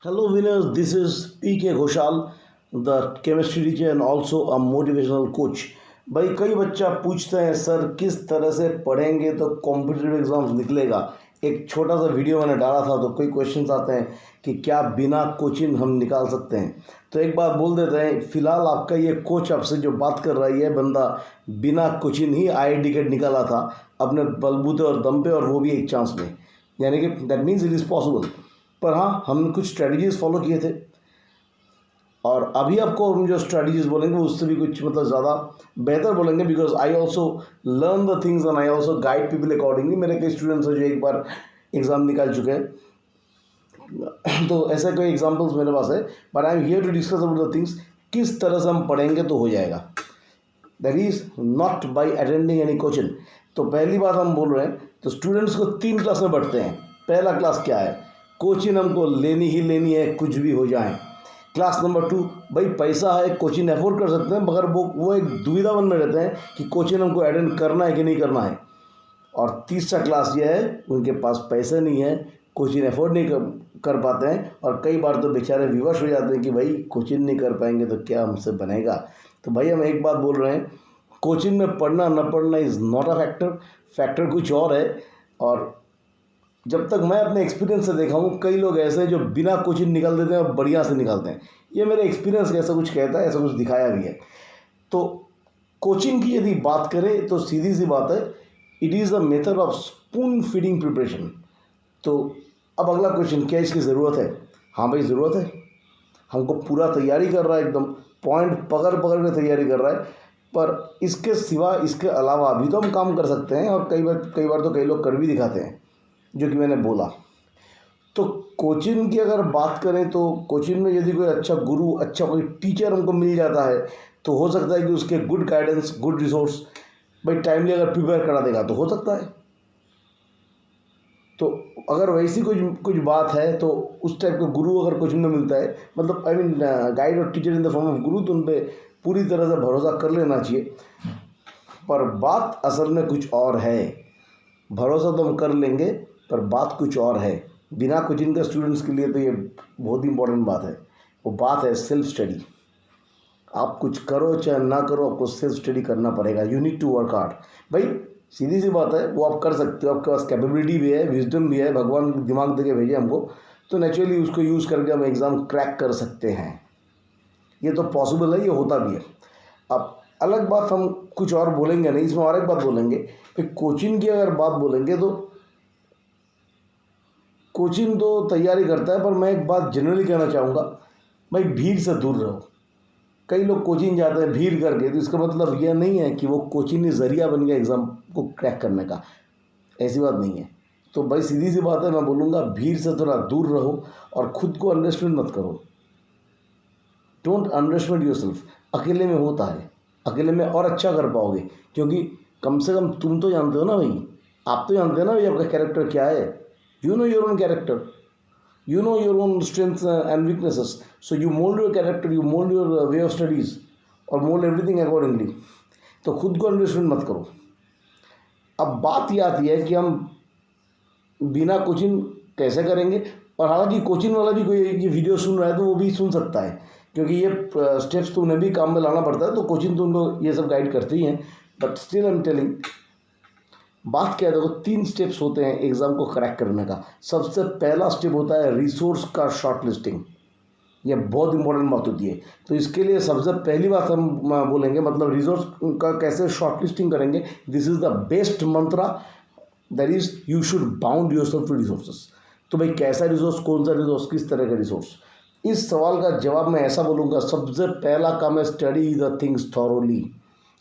Hello winners, this is PK Ghoshal, the chemistry teacher and also a motivational coach. भाई कई बच्चा पूछते हैं सर किस तरह से पढ़ेंगे तो कॉम्पिटिटिव एग्जाम्स निकलेगा। एक छोटा सा वीडियो मैंने डाला था तो कोई क्वेश्चंस आते हैं कि क्या बिना कोचिंग हम निकाल सकते हैं। तो एक बात बोल देते हैं, फिलहाल आपका ये कोच आपसे जो बात कर रहा है ये बंदा बिना कोचिंग ही IIT गेट निकाला था अपने बलबूते और दम पे, और वो भी एक चांस में, यानी कि that means it is possible. पर हाँ, हमने कुछ स्ट्रेटजीज फॉलो किए थे और अभी आपको हम जो स्ट्रेटजीज बोलेंगे उससे भी कुछ ज़्यादा बेहतर बोलेंगे, because I also learn the things and I also guide people accordingly. मेरे कई स्टूडेंट्स हैं जो एक बार एग्ज़ाम निकाल चुके हैं, तो ऐसे कोई एग्जांपल्स मेरे पास है। But I am here to discuss about the things, किस तरह से हम पढ़ेंगे तो हो जाएगा। That is not by attending any coaching. तो पहली बात हम बोल रहे हैं, तो स्टूडेंट्स को 3 क्लास में बढ़ते हैं। पहला क्लास क्या है, कोचिंग हमको लेनी ही लेनी है कुछ भी हो जाए। क्लास नंबर 2, भाई पैसा है, कोचिंग अफोर्ड कर सकते हैं, मगर वो एक दुविधा में रहते हैं कि कोचिंग हमको अटेंड करना है कि नहीं करना है। और तीसरा क्लास ये है, उनके पास पैसे नहीं है, कोचिंग अफोर्ड नहीं कर पाते हैं, और कई बार तो बेचारे विवश हो जाते हैं कि भाई कोचिंग नहीं कर पाएंगे तो क्या हमसे बनेगा। तो भाई हम एक बात बोल रहे हैं, कोचिंग में पढ़ना न पढ़ना इज़ नॉट अ फैक्टर कुछ और है। और जब तक मैं अपने एक्सपीरियंस से देखा हूँ, कई लोग ऐसे हैं जो बिना कोचिंग निकाल देते हैं और बढ़िया से निकालते हैं। ये मेरे एक्सपीरियंस ऐसा कुछ कहता है, ऐसा कुछ दिखाया भी है। तो कोचिंग की यदि बात करें तो सीधी सी बात है, it is a method of spoon feeding preparation. तो अब अगला क्वेश्चन, क्या इसकी ज़रूरत है? हाँ भाई ज़रूरत है। हमको पूरा तैयारी कर रहा है, एकदम पॉइंट पकड़ पकड़ के तैयारी कर रहा है। पर इसके सिवा, इसके अलावा भी तो हम काम कर सकते हैं, और कई बार तो कई लोग कर भी दिखाते हैं, जो कि मैंने बोला। तो कोचिंग की अगर बात करें तो कोचिंग में यदि कोई अच्छा गुरु, अच्छा कोई टीचर हमको मिल जाता है तो हो सकता है कि उसके गुड गाइडेंस, गुड रिसोर्स, भाई टाइमली अगर प्रिपेयर करा देगा तो हो सकता है। तो अगर वैसी कुछ बात है तो उस टाइप का गुरु अगर कोचिंग में मिलता है, मतलब आई मीन गाइड और teacher in the form of गुरु, तो उन पर पूरी तरह से भरोसा कर लेना चाहिए। पर बात असल में कुछ और है। भरोसा तो हम कर लेंगे पर बात कुछ और है। बिना कोचिंग के स्टूडेंट्स के लिए तो ये बहुत इंपॉर्टेंट बात है। वो बात है सेल्फ स्टडी। आप कुछ करो चाहे ना करो, आपको सेल्फ स्टडी करना पड़ेगा। You need to work hard. भाई सीधी सी बात है, वो आप कर सकते हो, आपके पास कैपेबिलिटी भी है, विजडम भी है, भगवान दिमाग दे के भेजे हमको, तो नेचुरली उसको यूज़ करके हम एग्ज़ाम क्रैक कर सकते हैं। ये तो पॉसिबल है, ये होता भी है। अब अलग बात, हम कुछ और बोलेंगे नहीं इसमें, और एक बात बोलेंगे। फिर कोचिंग की अगर बात बोलेंगे तो कोचिंग तो तैयारी करता है, पर मैं एक बात जनरली कहना चाहूँगा, भाई भीड़ से दूर रहो। कई लोग कोचिंग जाते हैं भीड़ करके, तो इसका मतलब यह नहीं है कि वो कोचिंग ही ज़रिया बन गया एग्ज़ाम को क्रैक करने का। ऐसी बात नहीं है। तो भाई सीधी सी बात है, मैं बोलूँगा भीड़ से थोड़ा दूर रहो और ख़ुद को अंडरस्टैंड मत करो। Don't understand yourself. अकेले में होता है, अकेले में और अच्छा कर पाओगे, क्योंकि कम से कम तुम तो जानते हो ना भाई, आप तो जानते हो ना भाई आपका कैरेक्टर क्या है। You know your own character, you know your own strengths and weaknesses, so you mold your character, you mold your way of studies, और mold everything accordingly। तो खुद को अंडरस्टैंड मत करो। अब बात ये आती है कि हम बिना कोचिंग कैसे करेंगे। और हालांकि कोचिंग वाला भी कोई ये वीडियो सुन रहा है तो वो भी सुन सकता है, क्योंकि ये स्टेप्स तो उन्हें भी काम में लाना पड़ता है, तो कोचिंग तो उनको ये सब गाइड करते ही हैं। But still I am telling, बात क्या है, देखो 3 स्टेप्स होते हैं एग्ज़ाम को क्रैक करने का। सबसे पहला स्टेप होता है रिसोर्स का शॉर्ट लिस्टिंग। यह बहुत इंपॉर्टेंट बात होती है। तो इसके लिए सबसे पहली बात हम बोलेंगे, मतलब रिसोर्स का कैसे शॉर्ट लिस्टिंग करेंगे। This is the best mantra, that is you should bound yourself to resources. तो भाई कैसा रिसोर्स, कौन सा रिसोर्स, किस तरह का रिसोर्स? इस सवाल का जवाब मैं ऐसा बोलूँगा, सबसे पहला काम है स्टडी द थिंग्स थॉरोली।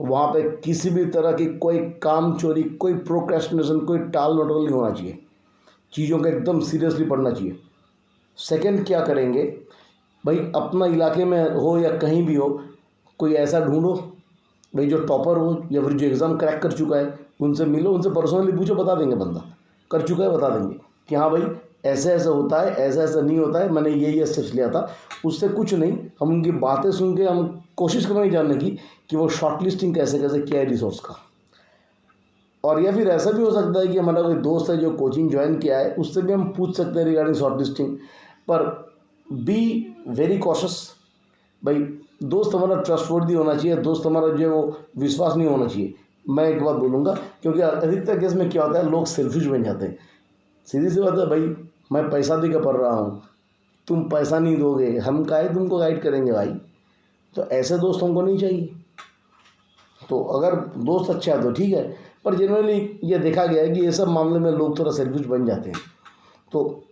वहाँ पे किसी भी तरह की कोई काम चोरी, कोई प्रोक्रेस्टिनेशन, कोई टाल मटोल नहीं होना चाहिए। चीज़ों का एकदम सीरियसली पढ़ना चाहिए। सेकंड क्या करेंगे, भाई अपना इलाके में हो या कहीं भी हो, कोई ऐसा ढूंढो भाई जो टॉपर हो या फिर जो एग्ज़ाम क्रैक कर चुका है, उनसे मिलो, उनसे पर्सनली पूछो, बता देंगे। बंदा कर चुका है, बता देंगे कि हाँ भाई ऐसे ऐसे होता है, ऐसा ऐसा नहीं होता है, मैंने ये स्टेप्स लिया था। उससे कुछ नहीं, हम उनकी बातें सुन के हम कोशिश करेंगे जानने की कि वो शॉर्ट लिस्टिंग कैसे कैसे किया है रिसोर्स का। और या फिर ऐसा भी हो सकता है कि हमारा कोई दोस्त है जो कोचिंग ज्वाइन किया है, उससे भी हम पूछ सकते हैं रिगार्डिंग शॉर्ट लिस्टिंग। पर बी वेरी कॉशस। भाई दोस्त हमारा ट्रस्टवर्दी होना चाहिए, दोस्त हमारा जो है वो विश्वास नहीं होना चाहिए। मैं एक बात बोलूँगा, क्योंकि अधिकतर केस में क्या होता है, लोग सेल्फिश बन जाते हैं। सीधी सी बात है भाई, मैं पैसा दे के पढ़ रहा हूँ, तुम पैसा नहीं दोगे, हम काहे तुमको गाइड करेंगे भाई। तो ऐसे दोस्त हमको नहीं चाहिए। तो अगर दोस्त अच्छा है तो ठीक है, पर जनरली ये देखा गया है कि ये सब मामले में लोग थोड़ा सेल्फिश बन जाते हैं। तो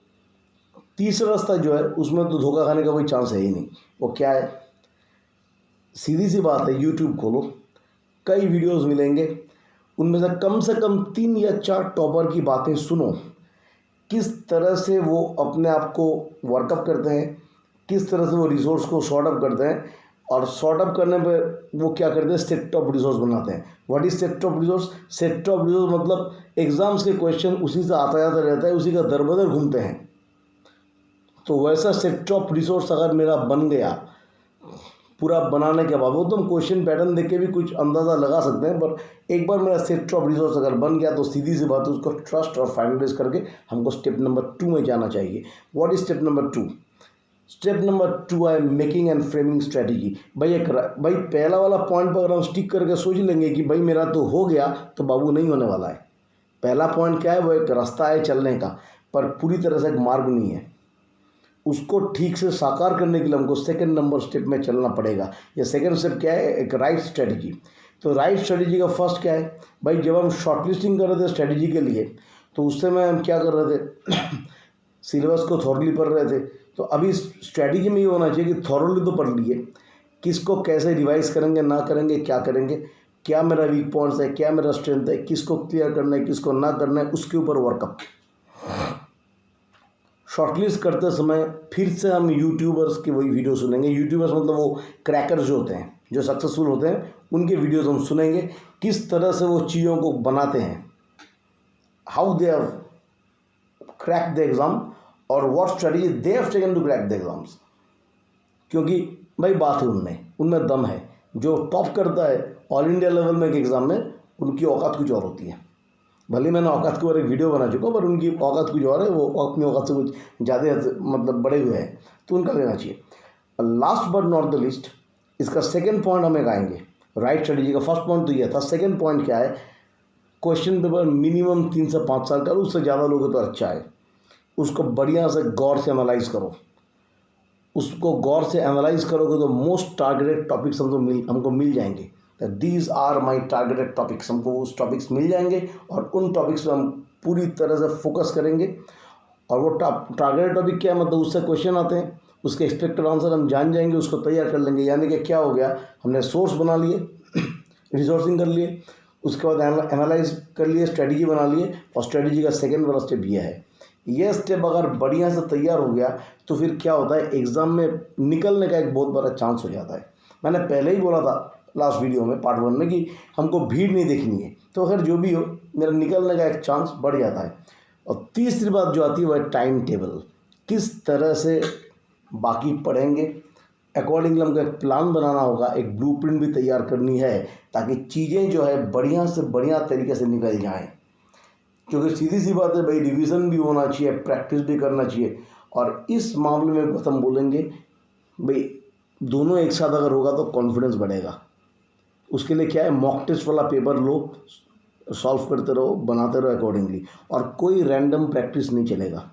तीसरा रास्ता जो है उसमें तो धोखा खाने का कोई चांस है ही नहीं। वो क्या है, सीधी सी बात है, यूट्यूब खोलो, कई वीडियोस मिलेंगे, उनमें से कम 3 या 4 टॉपर की बातें सुनो, किस तरह से वो अपने आप को वर्कअप करते हैं, किस तरह से वो रिसोर्स को शॉर्ट अप करते हैं, और शॉर्ट अप करने पे वो क्या करते हैं, सेट ऑफ रिसोर्स बनाते हैं। What is set of resource? Set of resource मतलब एग्जाम्स के क्वेश्चन उसी से आता जाता रहता है, उसी का दर बदर घूमते हैं। तो वैसा सेट ऑफ रिसोर्स अगर मेरा बन गया, पूरा बनाने के बाद, वो तो हम क्वेश्चन पैटर्न देख के भी कुछ अंदाज़ा लगा सकते हैं, पर एक बार मेरा सेट ऑफ रिसोर्स अगर बन गया तो सीधी सी बात है, उसको ट्रस्ट और फाइनलाइज करके हमको स्टेप नंबर 2 में जाना चाहिए। What is step number 2? Step number 2 है मेकिंग एंड फ्रेमिंग स्ट्रेटजी। भाई पहला वाला पॉइंट पर अगर हम स्टिक करके सोच लेंगे कि भाई मेरा तो हो गया, तो बाबू नहीं होने वाला है। पहला पॉइंट क्या है, वो एक रास्ता है चलने का, पर पूरी तरह से एक मार्ग नहीं है। उसको ठीक से साकार करने के लिए हमको सेकंड नंबर स्टेप में चलना पड़ेगा। ये सेकंड स्टेप क्या है, एक राइट स्ट्रेटजी। तो राइट स्ट्रेटजी का फर्स्ट क्या है भाई, जब हम शॉर्टलिस्टिंग कर रहे थे स्ट्रेटजी के लिए, तो उस समय हम क्या कर रहे थे सिलेबस को थॉरली पढ़ रहे थे। तो अभी स्ट्रेटजी में ये होना चाहिए कि थॉरली तो पढ़ लिए, किसको कैसे रिवाइज करेंगे, ना करेंगे, क्या करेंगे, क्या मेरा वीक पॉइंट्स है, क्या मेरा स्ट्रेंथ है, किसको क्लियर करना है, किसको ना करना है, उसके ऊपर वर्कअप। शॉर्टलिस्ट करते समय फिर से हम यूट्यूबर्स की वही वीडियो सुनेंगे। यूट्यूबर्स मतलब वो क्रैकर्स जो होते हैं, जो सक्सेसफुल होते हैं, उनके वीडियोस हम सुनेंगे, किस तरह से वो चीज़ों को बनाते हैं, how they have crack the exam और what strategy they have taken to crack the exams. क्योंकि भाई बात है उनमें दम है। जो टॉप करता है ऑल इंडिया लेवल में एक एग्ज़ाम में, उनकी औकात कुछ और होती है। भले मैंने औकात के ऊपर एक वीडियो बना चुका, पर उनकी औकात कुछ और है, वो अपनी औकात से कुछ ज़्यादा मतलब बड़े हुए हैं, तो उनका लेना चाहिए। Last but not the list, इसका सेकंड पॉइंट हम एक आएंगे। राइट स्ट्रेटजी का फर्स्ट पॉइंट तो ये था, सेकंड पॉइंट क्या है, क्वेश्चन पेपर मिनिमम 3 से 5 साल का, उससे ज़्यादा लोगे तो अच्छा है। उसको बढ़िया से गौर से एनालाइज करो। उसको गौर से एनालाइज करोगे तो मोस्ट टारगेटेड टॉपिक्स हमको मिल जाएंगे। These are my targeted topics, हमको उस टॉपिक्स मिल जाएंगे और उन टॉपिक्स पर हम पूरी तरह से फोकस करेंगे। और वो टारगेटेड टॉपिक क्या है, मतलब उससे क्वेश्चन आते हैं, उसके एक्सपेक्टेड आंसर हम जान जाएंगे, उसको तैयार कर लेंगे। यानी कि क्या हो गया, हमने सोर्स बना लिए, रिसोर्सिंग कर लिए, उसके बाद एनालाइज कर लिए, स्ट्रेटजी बना लिए, और स्ट्रेटजी का सेकेंड वाला स्टेप ये है। ये स्टेप अगर बढ़िया से तैयार हो गया तो फिर क्या होता है, एग्ज़ाम में निकलने का एक बहुत बड़ा चांस हो जाता है। मैंने पहले ही बोला था लास्ट वीडियो में, पार्ट 1 में, कि हमको भीड़ नहीं देखनी है। तो अगर जो भी हो, मेरा निकलने का एक चांस बढ़ जाता है। और तीसरी बात जो आती है वो है टाइम टेबल। किस तरह से बाकी पढ़ेंगे, अकॉर्डिंगली हमको एक प्लान बनाना होगा, एक ब्लूप्रिंट भी तैयार करनी है, ताकि चीज़ें जो है बढ़िया से बढ़िया तरीके से निकल जाएं। क्योंकि सीधी सी बात है भाई, रिवीजन भी होना चाहिए, प्रैक्टिस भी करना चाहिए। और इस मामले में हम बोलेंगे भाई, दोनों एक साथ अगर होगा तो कॉन्फिडेंस बढ़ेगा। उसके लिए क्या है, मॉक टेस्ट वाला पेपर लो, सॉल्व करते रहो, बनाते रहो अकॉर्डिंगली, और कोई रैंडम प्रैक्टिस नहीं चलेगा।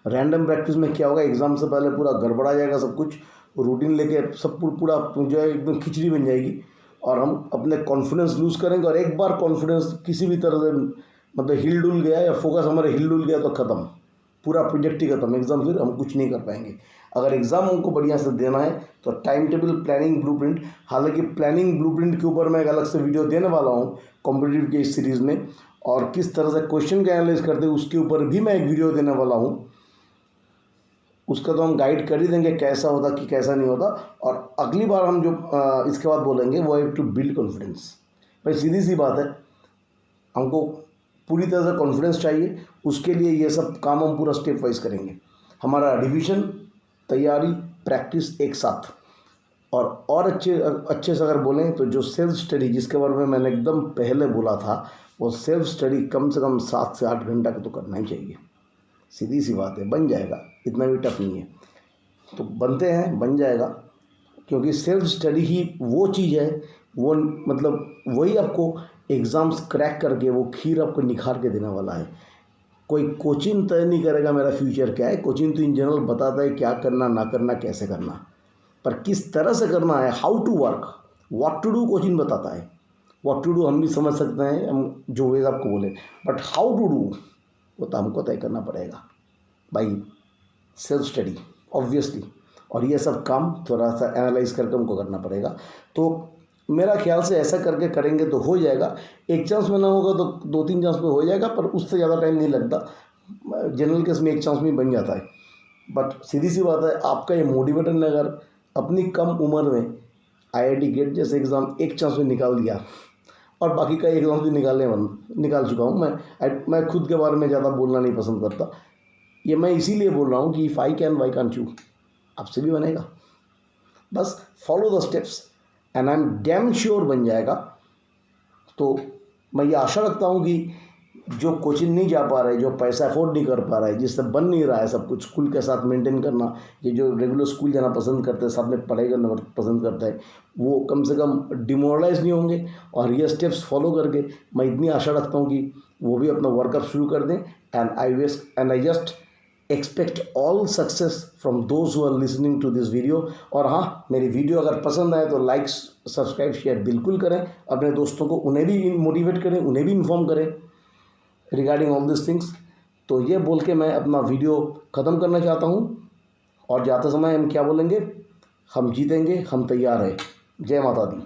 रैंडम प्रैक्टिस में क्या होगा, एग्ज़ाम से पहले पूरा गड़बड़ा जाएगा सब कुछ, रूटीन लेके सब पूरा जो है एकदम खिचड़ी बन जाएगी, और हम अपने कॉन्फिडेंस लूज़ करेंगे। और एक बार कॉन्फिडेंस किसी भी तरह से मतलब हिल डुल गया, या फोकस हमारे हिल डुल गया, तो ख़त्म, पूरा प्रोजेक्ट ही खत्म, एग्ज़ाम फिर हम कुछ नहीं कर पाएंगे। अगर एग्ज़ाम हमको बढ़िया से देना है तो टाइम टेबल, प्लानिंग, ब्लूप्रिंट, हालांकि प्लानिंग ब्लूप्रिंट के ऊपर मैं एक अलग से वीडियो देने वाला हूँ कॉम्पिटिटिव के इस सीरीज़ में, और किस तरह से क्वेश्चन का एनालाइज करते हैं उसके ऊपर भी मैं एक वीडियो देने वाला हूँ। उसका तो हम गाइड कर ही देंगे कैसा होता कि कैसा नहीं होता। और अगली बार हम जो इसके बाद बोलेंगे वो है टू बिल्ड कॉन्फिडेंस। भाई सीधी सी बात है, हमको पूरी तरह से कॉन्फिडेंस चाहिए। उसके लिए ये सब काम हम पूरा स्टेप वाइज करेंगे। हमारा रिवीजन, तैयारी, प्रैक्टिस एक साथ। और अच्छे से अगर बोलें तो जो सेल्फ स्टडी, जिसके बारे में मैंने एकदम पहले बोला था, वो सेल्फ स्टडी कम से कम 7 से 8 घंटा का तो करना ही चाहिए। सीधी सी बात है, बन जाएगा, इतना भी टफ नहीं है। तो बनते हैं, बन जाएगा, क्योंकि सेल्फ स्टडी ही वो चीज़ है, वो मतलब वही आपको एग्ज़ाम्स क्रैक करके वो खीर आपको निखार के देने वाला है। कोई कोचिंग तय नहीं करेगा मेरा फ्यूचर क्या है, कोचिंग तो इन जनरल बताता है क्या करना ना करना कैसे करना, पर किस तरह से करना है, how to work, what to do coaching बताता है। व्हाट टू डू हम भी समझ सकते हैं, हम जो वेज आपको बोले, बट हाउ टू डू वो तो हमको तय करना पड़ेगा भाई, सेल्फ स्टडी ऑब्वियसली। और ये सब काम थोड़ा सा एनालाइज करके हमको करना पड़ेगा। तो मेरा ख्याल से ऐसा करके करेंगे तो हो जाएगा। एक चांस में ना होगा तो 2-3 चांस में हो जाएगा, पर उससे ज़्यादा टाइम नहीं लगता। जनरल केस में एक चांस में बन जाता है। बट सीधी सी बात है, आपका ये मोटिवेटर ने अगर अपनी कम उम्र में IIT गेट जैसे एग्ज़ाम एक चांस में निकाल दिया, और बाकी का एग्ज़ाम भी निकाल चुका हूँ मैं खुद के बारे में ज़्यादा बोलना नहीं पसंद करता। ये मैं इसीलिए बोल रहा हूँ कि if I can why can't you, आपसे भी बनेगा। बस follow the steps and I am damn sure बन जाएगा। तो मैं ये आशा रखता हूँ कि जो कोचिंग नहीं जा पा रहे, जो पैसा अफोर्ड नहीं कर पा रहे, जिससे बन नहीं रहा है सब कुछ स्कूल के साथ मेंटेन करना, ये जो रेगुलर स्कूल जाना पसंद करते हैं, साथ में पढ़ाई करना पसंद करते हैं, वो कम से कम डिमोरलाइज नहीं होंगे। और ये स्टेप्स फॉलो करके मैं इतनी आशा रखता हूँ कि वो भी अपना वर्कअप शुरू कर दें। And I just expect all success from those who are listening to this video. और हाँ, मेरी वीडियो अगर पसंद आए तो लाइक सब्सक्राइब शेयर बिल्कुल करें अपने दोस्तों को, उन्हें भी मोटिवेट करें, उन्हें भी इन्फॉर्म करें रिगार्डिंग ऑल दिस थिंग्स। तो ये बोल के मैं अपना वीडियो ख़त्म करना चाहता हूँ, और जाते समय हम क्या बोलेंगे, हम जीतेंगे, हम तैयार हैं। जय माता दी।